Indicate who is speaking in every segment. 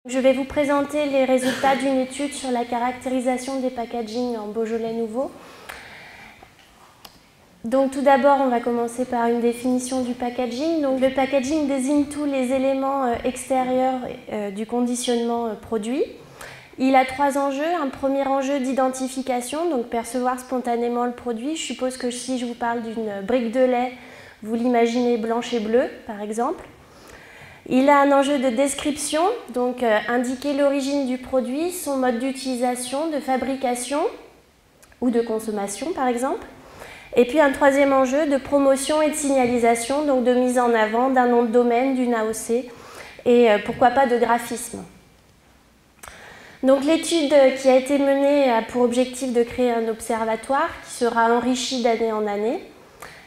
Speaker 1: Je vais vous présenter les résultats d'une étude sur la caractérisation des packaging en Beaujolais nouveau. Donc tout d'abord, on va commencer par une définition du packaging. Donc le packaging désigne tous les éléments extérieurs du conditionnement produit. Il a trois enjeux. Un premier enjeu d'identification, donc percevoir spontanément le produit. Je suppose que si je vous parle d'une brique de lait, vous l'imaginez blanche et bleue, par exemple. Il a un enjeu de description, donc indiquer l'origine du produit, son mode d'utilisation, de fabrication ou de consommation par exemple. Et puis un troisième enjeu de promotion et de signalisation, donc de mise en avant d'un nom de domaine, d'une AOC et pourquoi pas de graphisme. Donc l'étude qui a été menée a pour objectif de créer un observatoire qui sera enrichi d'année en année,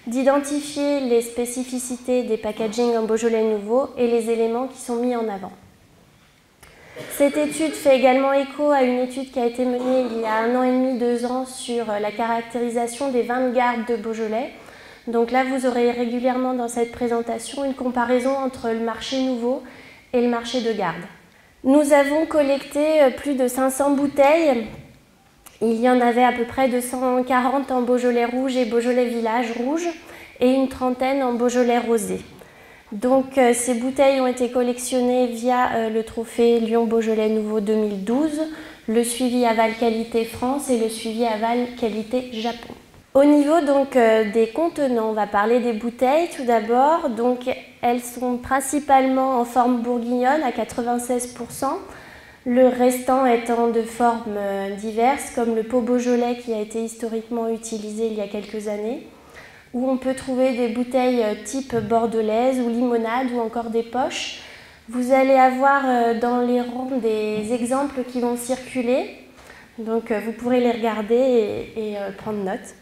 Speaker 1: d'identifier les spécificités des packaging en Beaujolais nouveau et les éléments qui sont mis en avant. Cette étude fait également écho à une étude qui a été menée il y a 1 an et demi, 2 ans sur la caractérisation des vins de garde de Beaujolais. Donc là, vous aurez régulièrement dans cette présentation une comparaison entre le marché nouveau et le marché de garde. Nous avons collecté plus de 500 bouteilles. Il y en avait à peu près 240 en Beaujolais rouge et Beaujolais village rouge et une trentaine en Beaujolais rosé. Donc ces bouteilles ont été collectionnées via le trophée Lyon Beaujolais Nouveau 2012, le suivi aval qualité France et le suivi aval qualité Japon. Au niveau donc des contenants, on va parler des bouteilles tout d'abord. Donc elles sont principalement en forme bourguignonne à 96%. Le restant étant de formes diverses, comme le pot Beaujolais qui a été historiquement utilisé il y a quelques années, où on peut trouver des bouteilles type bordelaise ou limonade ou encore des poches. Vous allez avoir dans les rangs des exemples qui vont circuler, donc vous pourrez les regarder et prendre note.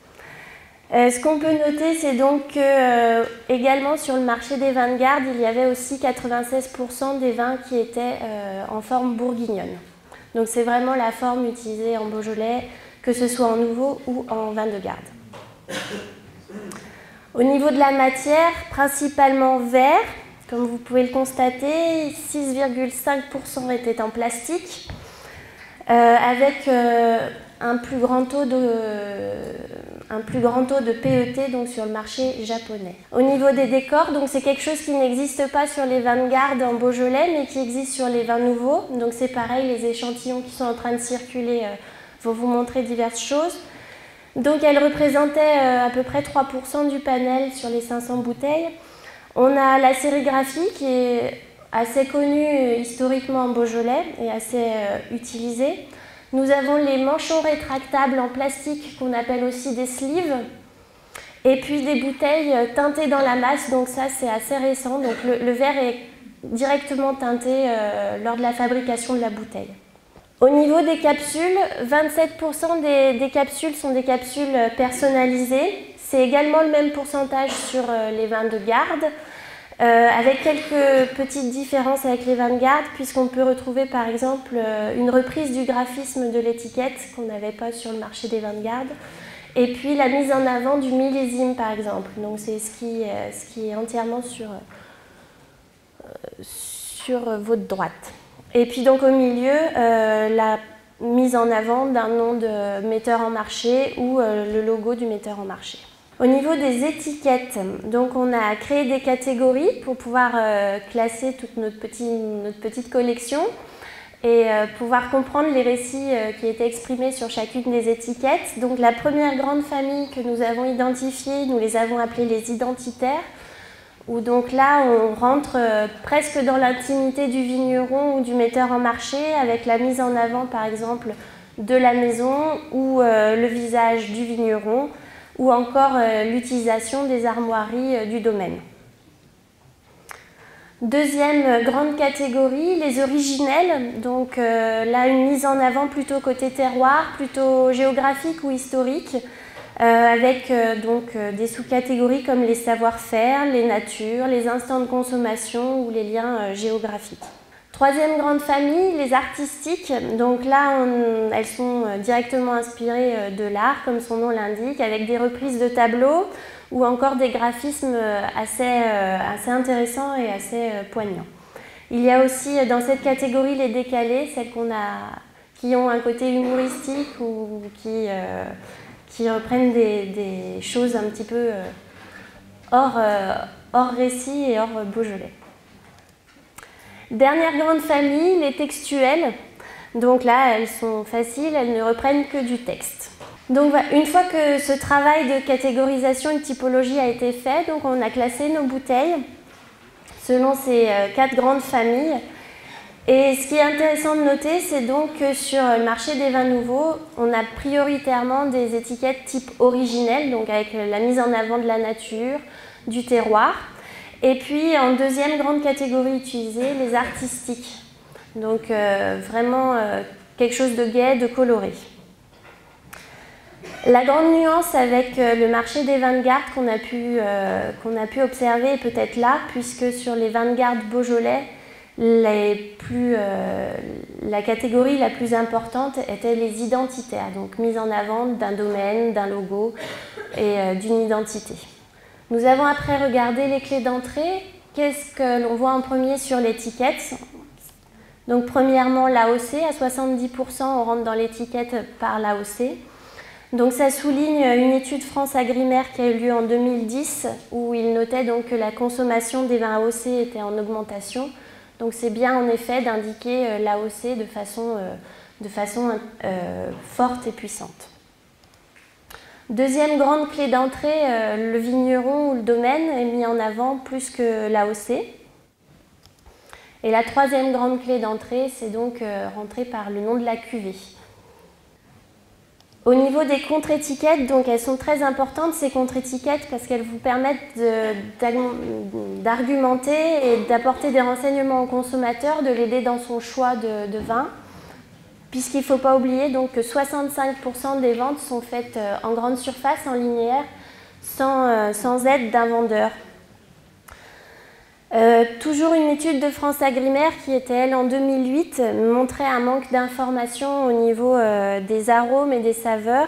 Speaker 1: Ce qu'on peut noter, c'est donc que également sur le marché des vins de garde, il y avait aussi 96% des vins qui étaient en forme bourguignonne. Donc c'est vraiment la forme utilisée en Beaujolais, que ce soit en nouveau ou en vin de garde. Au niveau de la matière, principalement verre, comme vous pouvez le constater, 6,5% étaient en plastique, avec un plus grand taux de PET donc sur le marché japonais. Au niveau des décors, c'est quelque chose qui n'existe pas sur les vins de garde en Beaujolais, mais qui existe sur les vins nouveaux. Donc c'est pareil, les échantillons qui sont en train de circuler vont vous montrer diverses choses. Donc elle représentait à peu près 3% du panel sur les 500 bouteilles. On a la sérigraphie qui est assez connue historiquement en Beaujolais et assez utilisée. Nous avons les manchons rétractables en plastique qu'on appelle aussi des sleeves. Et puis des bouteilles teintées dans la masse, donc ça c'est assez récent. Donc le verre est directement teinté lors de la fabrication de la bouteille. Au niveau des capsules, 27% des capsules sont des capsules personnalisées. C'est également le même pourcentage sur les vins de garde, avec quelques petites différences avec les vins de garde, puisqu'on peut retrouver par exemple une reprise du graphisme de l'étiquette qu'on n'avait pas sur le marché des vins de garde, et puis la mise en avant du millésime par exemple. Donc c'est ce qui est entièrement sur votre droite. Et puis donc au milieu, la mise en avant d'un nom de metteur en marché ou le logo du metteur en marché. Au niveau des étiquettes, donc on a créé des catégories pour pouvoir classer toute notre petite collection et pouvoir comprendre les récits qui étaient exprimés sur chacune des étiquettes. Donc la première grande famille que nous avons identifiée, nous les avons appelées les identitaires, où donc là on rentre presque dans l'intimité du vigneron ou du metteur en marché avec la mise en avant par exemple de la maison ou le visage du vigneron ou encore l'utilisation des armoiries du domaine. Deuxième grande catégorie, les originels, donc là une mise en avant plutôt côté terroir, plutôt géographique ou historique, avec des sous-catégories comme les savoir-faire, les natures, les instants de consommation ou les liens géographiques. Troisième grande famille, les artistiques. Donc là, elles sont directement inspirées de l'art, comme son nom l'indique, avec des reprises de tableaux ou encore des graphismes assez intéressants et assez poignants. Il y a aussi dans cette catégorie les décalés, celles qui ont un côté humoristique ou qui reprennent des choses un petit peu hors récit et hors Beaujolais. Dernière grande famille, les textuels. Donc là, elles sont faciles, elles ne reprennent que du texte. Donc une fois que ce travail de catégorisation et de typologie a été fait, donc on a classé nos bouteilles selon ces 4 grandes familles. Et ce qui est intéressant de noter, c'est donc que sur le marché des vins nouveaux, on a prioritairement des étiquettes type originel, donc avec la mise en avant de la nature, du terroir. Et puis en deuxième grande catégorie utilisée, les artistiques. Donc vraiment quelque chose de gai, de coloré. La grande nuance avec le marché des vins de garde qu'on a pu observer est peut-être là, puisque sur les vins de garde Beaujolais, la catégorie la plus importante était les identitaires, donc mise en avant d'un domaine, d'un logo et d'une identité. Nous avons après regardé les clés d'entrée. Qu'est-ce que l'on voit en premier sur l'étiquette? Donc premièrement l'AOC, à 70% on rentre dans l'étiquette par l'AOC. Donc ça souligne une étude France Agrimaire qui a eu lieu en 2010 où il notait donc que la consommation des vins AOC était en augmentation. Donc c'est bien en effet d'indiquer l'AOC de façon forte et puissante. Deuxième grande clé d'entrée, le vigneron ou le domaine est mis en avant plus que l'AOC. Et la troisième grande clé d'entrée, c'est donc rentrée par le nom de la cuvée. Au niveau des contre-étiquettes, donc elles sont très importantes ces contre-étiquettes parce qu'elles vous permettent d'argumenter et d'apporter des renseignements au consommateur, de l'aider dans son choix de vin. Puisqu'il ne faut pas oublier donc, que 65% des ventes sont faites en grande surface, en linéaire, sans aide d'un vendeur. Toujours une étude de France Agrimaire qui était, elle, en 2008, montrait un manque d'informations au niveau des arômes et des saveurs,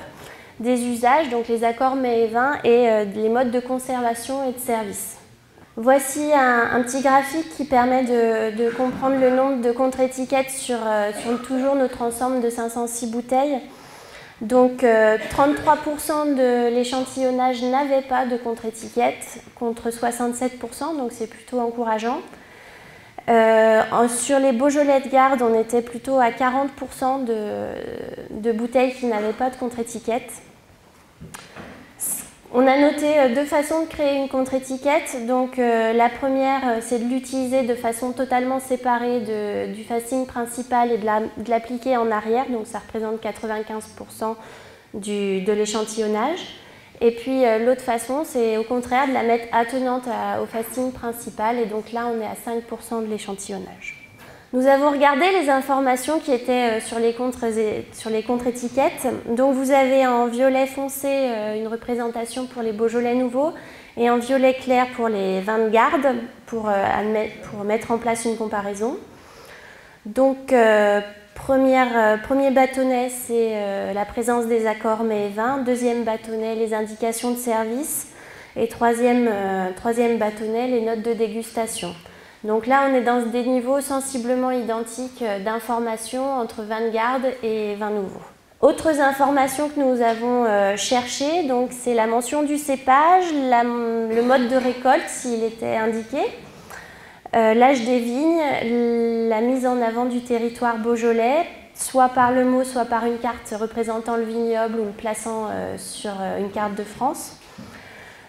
Speaker 1: des usages, donc les accords mets et vins, et les modes de conservation et de service. Voici un petit graphique qui permet de comprendre le nombre de contre-étiquettes sur toujours notre ensemble de 506 bouteilles. Donc 33% de l'échantillonnage n'avait pas de contre-étiquette contre 67%, donc c'est plutôt encourageant. Sur les Beaujolais de garde, on était plutôt à 40% de bouteilles qui n'avaient pas de contre-étiquette. On a noté 2 façons de créer une contre-étiquette. Donc la première, c'est de l'utiliser de façon totalement séparée du facing principal et de l'appliquer en arrière. Donc ça représente 95% de l'échantillonnage. Et puis l'autre façon, c'est au contraire de la mettre attenante au facing principal. Et donc là, on est à 5% de l'échantillonnage. Nous avons regardé les informations qui étaient sur les contre-étiquettes. Donc vous avez en violet foncé une représentation pour les Beaujolais nouveaux et en violet clair pour les vins de garde pour mettre en place une comparaison. Donc premier bâtonnet, c'est la présence des accords mets et vins. Deuxième bâtonnet, les indications de service. Et troisième bâtonnet, les notes de dégustation. Donc là, on est dans des niveaux sensiblement identiques d'informations entre vins de garde et vins nouveaux. Autres informations que nous avons cherchées, donc c'est la mention du cépage, le mode de récolte s'il était indiqué, l'âge des vignes, la mise en avant du territoire beaujolais, soit par le mot, soit par une carte représentant le vignoble ou le plaçant sur une carte de France.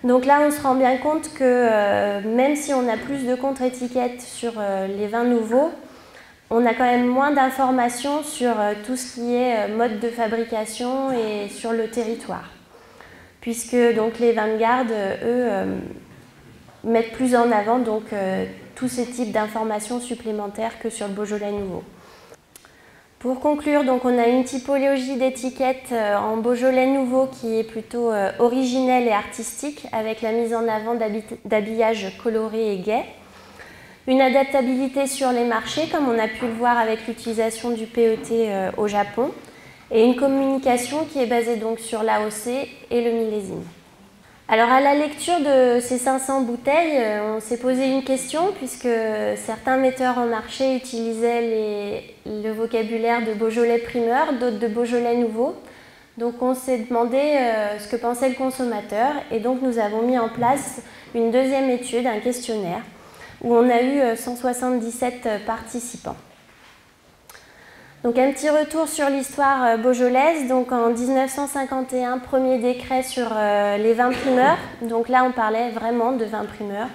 Speaker 1: Donc là, on se rend bien compte que même si on a plus de contre-étiquettes sur les vins nouveaux, on a quand même moins d'informations sur tout ce qui est mode de fabrication et sur le territoire. Puisque donc, les vins de garde, eux, mettent plus en avant donc, tous ces types d'informations supplémentaires que sur le Beaujolais nouveau. Pour conclure, donc, on a une typologie d'étiquettes en Beaujolais nouveau qui est plutôt originelle et artistique, avec la mise en avant d'habillages colorés et gais. Une adaptabilité sur les marchés, comme on a pu le voir avec l'utilisation du PET au Japon, et une communication qui est basée donc sur l'AOC et le millésime. Alors à la lecture de ces 500 bouteilles, on s'est posé une question puisque certains metteurs en marché utilisaient le vocabulaire de Beaujolais primeur, d'autres de Beaujolais nouveau. Donc on s'est demandé ce que pensait le consommateur et donc nous avons mis en place une deuxième étude, un questionnaire, où on a eu 177 participants. Donc un petit retour sur l'histoire beaujolaise. Donc en 1951, premier décret sur les vins primeurs. Donc là, on parlait vraiment de vins primeurs.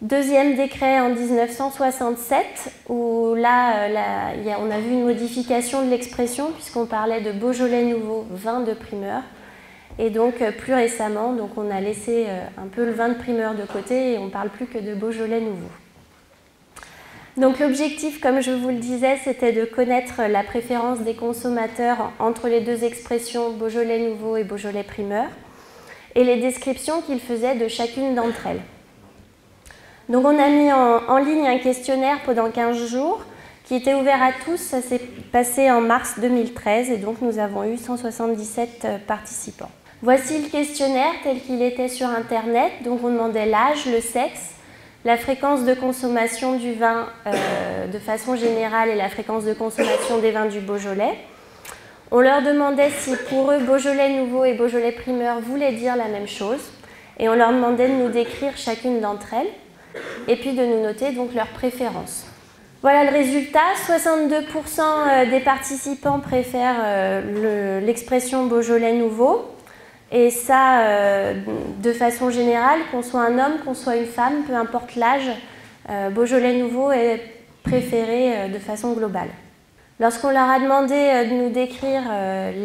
Speaker 1: Deuxième décret en 1967, où là, on a vu une modification de l'expression puisqu'on parlait de Beaujolais nouveau, vin de primeur. Et donc plus récemment, donc on a laissé un peu le vin de primeur de côté et on ne parle plus que de Beaujolais nouveau. Donc l'objectif, comme je vous le disais, c'était de connaître la préférence des consommateurs entre les deux expressions Beaujolais nouveau et Beaujolais primeur et les descriptions qu'ils faisaient de chacune d'entre elles. Donc on a mis en ligne un questionnaire pendant 15 jours qui était ouvert à tous. Ça s'est passé en mars 2013 et donc nous avons eu 177 participants. Voici le questionnaire tel qu'il était sur Internet. Donc on demandait l'âge, le sexe, la fréquence de consommation du vin de façon générale et la fréquence de consommation des vins du Beaujolais. On leur demandait si pour eux Beaujolais nouveau et Beaujolais primeur voulaient dire la même chose et on leur demandait de nous décrire chacune d'entre elles et puis de nous noter donc leurs préférences. Voilà le résultat, 62% des participants préfèrent l'expression Beaujolais nouveau. Et ça, de façon générale, qu'on soit un homme, qu'on soit une femme, peu importe l'âge, Beaujolais nouveau est préféré de façon globale. Lorsqu'on leur a demandé de nous décrire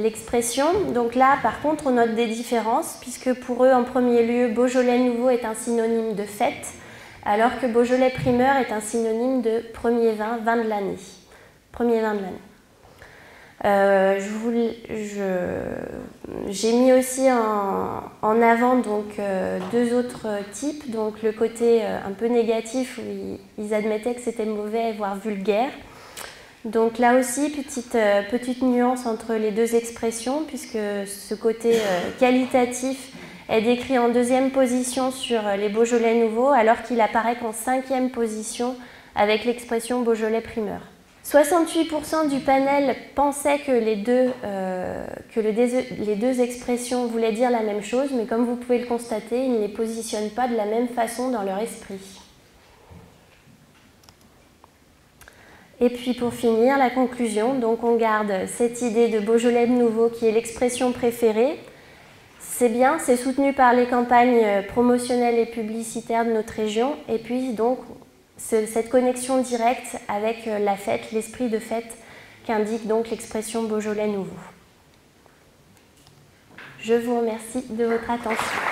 Speaker 1: l'expression, donc là, par contre, on note des différences, puisque pour eux, en premier lieu, Beaujolais nouveau est un synonyme de fête, alors que Beaujolais primeur est un synonyme de premier vin, vin de l'année. Premier vin de l'année. J'ai mis aussi en avant donc, deux autres types. Donc, le côté un peu négatif où ils admettaient que c'était mauvais, voire vulgaire. Donc là aussi, petite nuance entre les deux expressions, puisque ce côté qualitatif est décrit en deuxième position sur les Beaujolais nouveaux, alors qu'il apparaît qu'en cinquième position avec l'expression Beaujolais primeur. 68% du panel pensaient que les deux expressions voulaient dire la même chose, mais comme vous pouvez le constater, ils ne les positionnent pas de la même façon dans leur esprit. Et puis pour finir, la conclusion, donc on garde cette idée de Beaujolais de nouveau qui est l'expression préférée. C'est bien, c'est soutenu par les campagnes promotionnelles et publicitaires de notre région, et puis donc cette connexion directe avec la fête, l'esprit de fête qu'indique donc l'expression Beaujolais nouveau. Je vous remercie de votre attention.